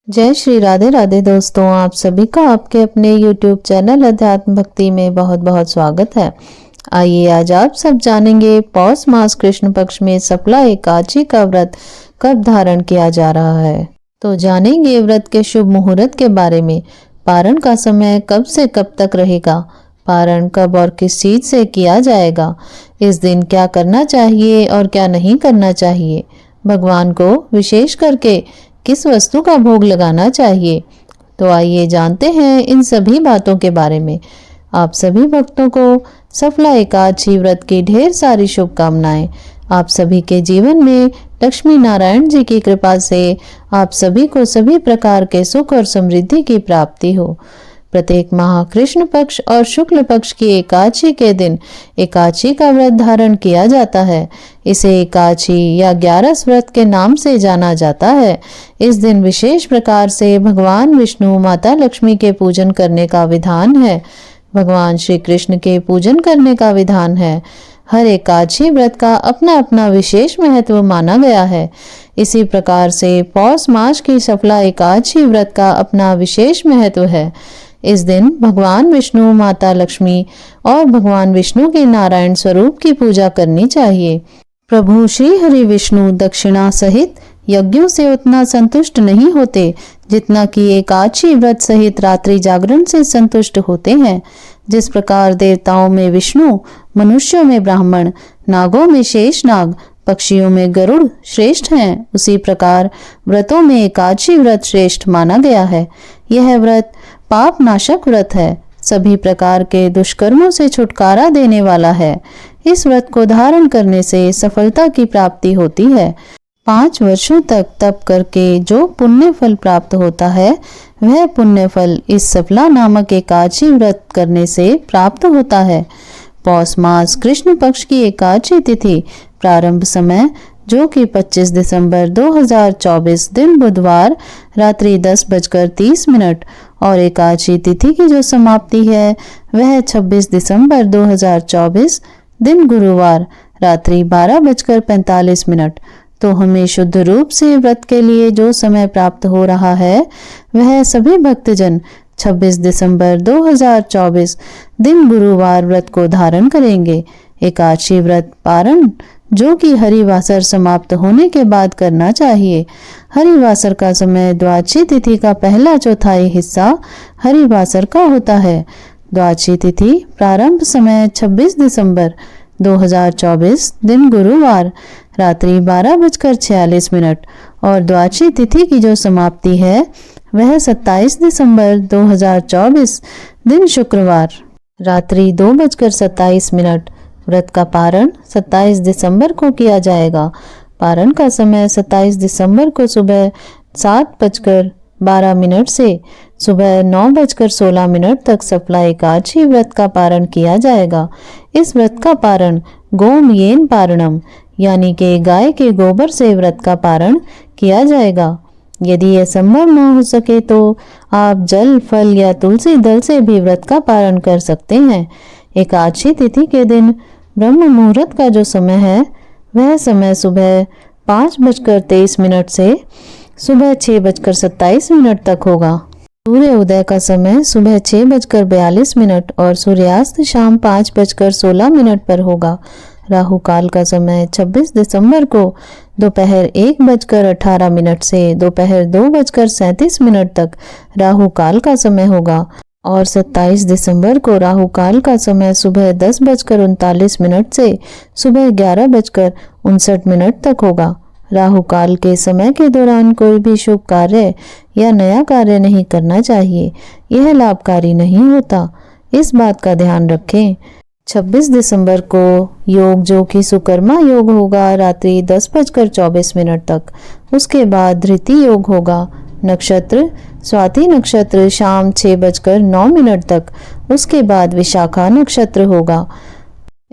जय श्री राधे राधे दोस्तों, आप सभी का आपके अपने YouTube चैनल अध्यात्म भक्ति में बहुत बहुत स्वागत है। आइए आज आप सब जानेंगे पौष मास कृष्ण पक्ष में सफला एकादशी का व्रत कब धारण किया जा रहा है। तो जानेंगे व्रत के शुभ मुहूर्त के बारे में। पारण का समय कब से कब तक रहेगा, पारण कब और किस चीज से किया जाएगा, इस दिन क्या करना चाहिए और क्या नहीं करना चाहिए, भगवान को विशेष करके किस वस्तु का भोग लगाना चाहिए। तो आइए जानते हैं इन सभी बातों के बारे में। आप सभी भक्तों को सफला एकादशी व्रत की ढेर सारी शुभकामनाएं। आप सभी के जीवन में लक्ष्मी नारायण जी की कृपा से आप सभी को सभी प्रकार के सुख और समृद्धि की प्राप्ति हो। प्रत्येक माह कृष्ण पक्ष और शुक्ल पक्ष की एकादशी के दिन एकादशी का व्रत धारण किया जाता है। इसे एकादशी या 11 व्रत के नाम से जाना जाता है। इस दिन विशेष प्रकार से भगवान विष्णु, माता लक्ष्मी के पूजन करने का विधान है। भगवान श्री कृष्ण के पूजन करने का विधान है। हर एकादशी व्रत का अपना अपना विशेष महत्व माना गया है। इसी प्रकार से पौष मास की सफला एकादशी व्रत का अपना विशेष महत्व है। इस दिन भगवान विष्णु, माता लक्ष्मी और भगवान विष्णु के नारायण स्वरूप की पूजा करनी चाहिए। प्रभु श्री हरि विष्णु दक्षिणा सहित यज्ञों से उतना संतुष्ट नहीं होते जितना कि एकादशी व्रत सहित रात्रि जागरण से संतुष्ट होते हैं। जिस प्रकार देवताओं में विष्णु, मनुष्यों में ब्राह्मण, नागों में शेषनाग, पक्षियों में गरुड़ श्रेष्ठ हैं, उसी प्रकार व्रतों में एकादशी व्रत श्रेष्ठ माना गया है। यह व्रत पाप नाशक व्रत है, सभी प्रकार के दुष्कर्मों से छुटकारा देने वाला है। इस व्रत को धारण करने से सफलता की प्राप्ति होती है। 5 वर्षों तक तप करके जो पुण्य फल प्राप्त होता है, वह पुण्य फल इस सफला नामक एकादशी व्रत करने से प्राप्त होता है। पौष मास कृष्ण पक्ष की एकादशी तिथि प्रारंभ समय जो कि 25 दिसंबर 2024 दिन बुधवार रात्रि 10:30 और एकादशी तिथि की जो समाप्ति है वह 26 दिसंबर 2024 दिन गुरुवार रात्रि 12:45। तो हमें शुद्ध रूप से व्रत के लिए जो समय प्राप्त हो रहा है वह सभी भक्तजन 26 दिसंबर 2024 दिन गुरुवार व्रत को धारण करेंगे। एकादशी व्रत पारण जो कि हरिवासर समाप्त होने के बाद करना चाहिए। हरिवासर का समय द्वादशी तिथि का पहला चौथाई हिस्सा हरिवासर का होता है। द्वादशी तिथि प्रारंभ समय 26 दिसंबर 2024 दिन गुरुवार रात्रि 12:46 और द्वादशी तिथि की जो समाप्ति है वह 27 दिसंबर 2024 दिन शुक्रवार रात्रि 2:27। व्रत का पारण 27 दिसंबर को किया जाएगा। पारण का समय 27 दिसंबर को सुबह 7:12 से सुबह 9:16 तक सफला एकादशी व्रत का पारण किया जाएगा। इस व्रत का पारण गोमयेन पारणम यानी कि गाय के गोबर से व्रत का पारण किया जाएगा। यदि यह संभव न हो सके तो आप जल, फल या तुलसी दल से भी व्रत का पारण कर सकते हैं। एकादशी तिथि के दिन ब्रह्म मुहूर्त का जो समय है वह समय सुबह 5:23 से सुबह 6:27 तक होगा। सूर्य उदय का समय सुबह 6:42 और सूर्यास्त शाम 5:16 पर होगा। राहु काल का समय 26 दिसंबर को दोपहर 1:18 से दोपहर 2:37 तक राहु काल का समय होगा और 27 दिसंबर को राहु काल का समय सुबह 10:39 से सुबह 11:59 तक होगा। राहु काल के समय के दौरान कोई भी शुभ कार्य या नया कार्य नहीं करना चाहिए, यह लाभकारी नहीं होता, इस बात का ध्यान रखें। 26 दिसंबर को योग जो कि सुकर्मा योग होगा रात्रि 10:24 तक। उसके बाद धृति योग होगा। नक्षत्र स्वाति नक्षत्र शाम 6:09 तक। उसके बाद विशाखा नक्षत्र होगा।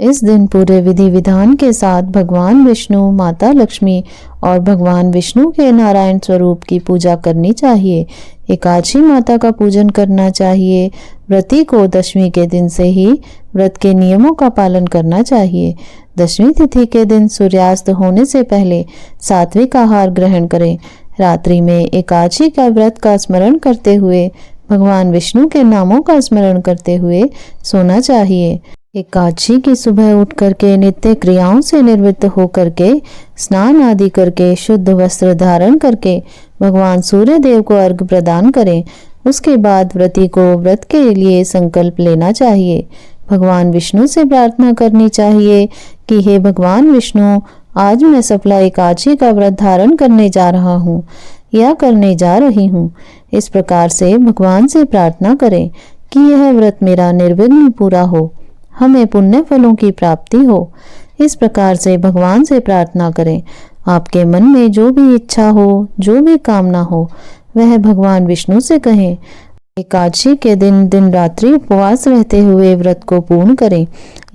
इस दिन पूरे विधि विधान के साथ भगवान विष्णु, माता लक्ष्मी और भगवान विष्णु के नारायण स्वरूप की पूजा करनी चाहिए। एकादशी माता का पूजन करना चाहिए। व्रती को दशमी के दिन से ही व्रत के नियमों का पालन करना चाहिए। दशमी तिथि के दिन सूर्यास्त होने से पहले सात्विक आहार ग्रहण करें। रात्रि में एकादशी का व्रत का स्मरण करते हुए, भगवान विष्णु के नामों का स्मरण करते हुए सोना चाहिए। एकादशी की सुबह उठ करके नित्य क्रियाओं से निवृत्त होकर के स्नान आदि करके शुद्ध वस्त्र धारण करके भगवान सूर्य देव को अर्घ्य प्रदान करें। उसके बाद व्रती को व्रत के लिए संकल्प लेना चाहिए। भगवान विष्णु से प्रार्थना करनी चाहिए कि हे भगवान विष्णु, आज मैं सफला एकादशी का व्रत धारण करने जा रहा हूँ या करने जा रही हूँ। इस प्रकार से भगवान से प्रार्थना करें कि यह व्रत मेरा निर्विघ्न पूरा हो, हमें पुण्य फलों की प्राप्ति हो। इस प्रकार से भगवान से प्रार्थना करें। आपके मन में जो भी इच्छा हो, जो भी कामना हो, वह भगवान विष्णु से कहें। एकादशी के दिन दिन रात्रि उपवास रहते हुए व्रत को पूर्ण करें।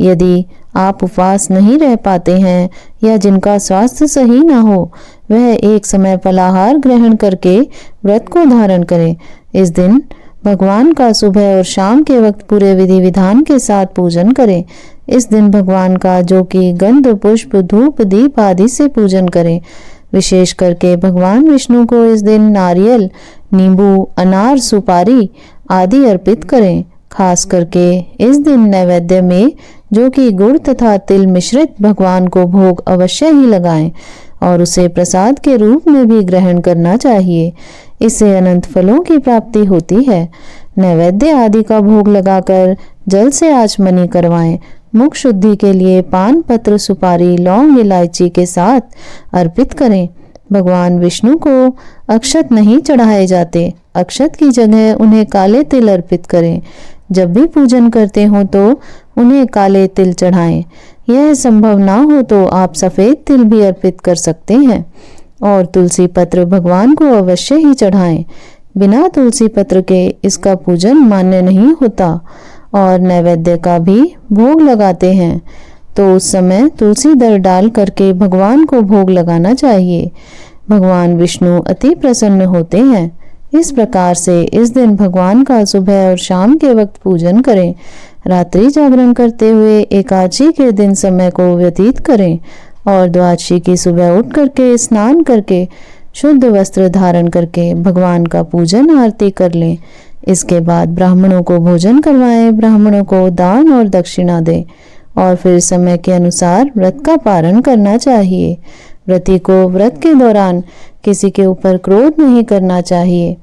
यदि आप उपवास नहीं रह पाते हैं या जिनका स्वास्थ्य सही ना हो, वह एक समय फलाहार ग्रहण करके व्रत को धारण करें। इस दिन भगवान का सुबह और शाम के वक्त पूरे विधि विधान के साथ पूजन करें। इस दिन भगवान का जो कि गंध, पुष्प, धूप, दीप आदि से पूजन करें। विशेष करके भगवान विष्णु को इस दिन नारियल, नींबू, अनार, सुपारी आदि अर्पित करें। खास करके इस दिन नैवेद्य में जो कि गुड़ तथा तिल मिश्रित भगवान को भोग अवश्य ही लगाएं और उसे प्रसाद के रूप में भी ग्रहण करना चाहिए। इससे अनंत फलों की प्राप्ति होती है। नैवेद्य आदि का भोग लगाकर जल से आचमनी करवाएं। मुख शुद्धि के लिए पान पत्र, सुपारी, लौंग, इलायची के साथ अर्पित करें। भगवान विष्णु को अक्षत नहीं चढ़ाए जाते। अक्षत की जगह उन्हें काले तिल अर्पित करें। जब भी पूजन करते हो तो उन्हें काले तिल चढ़ाएं। यह संभव ना हो तो आप सफ़ेद तिल भी अर्पित कर सकते हैं। और तुलसी पत्र भगवान को अवश्य ही चढ़ाएं। बिना तुलसी पत्र के इसका पूजन मान्य नहीं होता। और नैवेद्य का भी भोग लगाते हैं तो उस समय तुलसी दल डाल करके भगवान को भोग लगाना चाहिए। भगवान विष्णु अति प्रसन्न होते हैं। इस प्रकार से इस दिन भगवान का सुबह और शाम के वक्त पूजन करें। रात्रि जागरण करते हुए एकादशी के दिन समय को व्यतीत करें और द्वादशी की सुबह उठ करके स्नान करके शुद्ध वस्त्र धारण करके भगवान का पूजन आरती कर लें। इसके बाद ब्राह्मणों को भोजन करवाएं, ब्राह्मणों को दान और दक्षिणा दें और फिर समय के अनुसार व्रत का पारण करना चाहिए। व्रती को व्रत के दौरान किसी के ऊपर क्रोध नहीं करना चाहिए।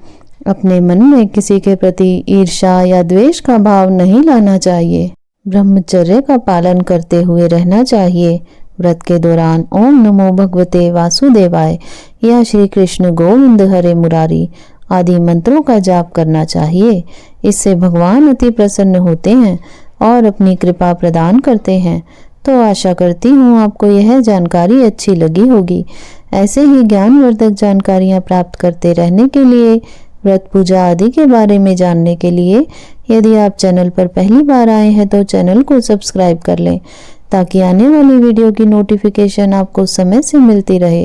अपने मन में किसी के प्रति ईर्ष्या या द्वेष का भाव नहीं लाना चाहिए। ब्रह्मचर्य का पालन करते हुए रहना चाहिए। व्रत के दौरान ओम नमो भगवते वासुदेवाय या श्री कृष्ण गोविंद हरे मुरारी आदि मंत्रों का जाप करना चाहिए। इससे भगवान अति प्रसन्न होते हैं और अपनी कृपा प्रदान करते हैं। तो आशा करती हूँ आपको यह जानकारी अच्छी लगी होगी। ऐसे ही ज्ञानवर्धक जानकारियाँ प्राप्त करते रहने के लिए, व्रत पूजा आदि के बारे में जानने के लिए यदि आप चैनल पर पहली बार आए हैं तो चैनल को सब्सक्राइब कर लें ताकि आने वाली वीडियो की नोटिफिकेशन आपको समय से मिलती रहे।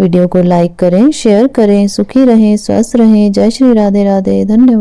वीडियो को लाइक करें, शेयर करें। सुखी रहें, स्वस्थ रहें। जय श्री राधे राधे। धन्यवाद।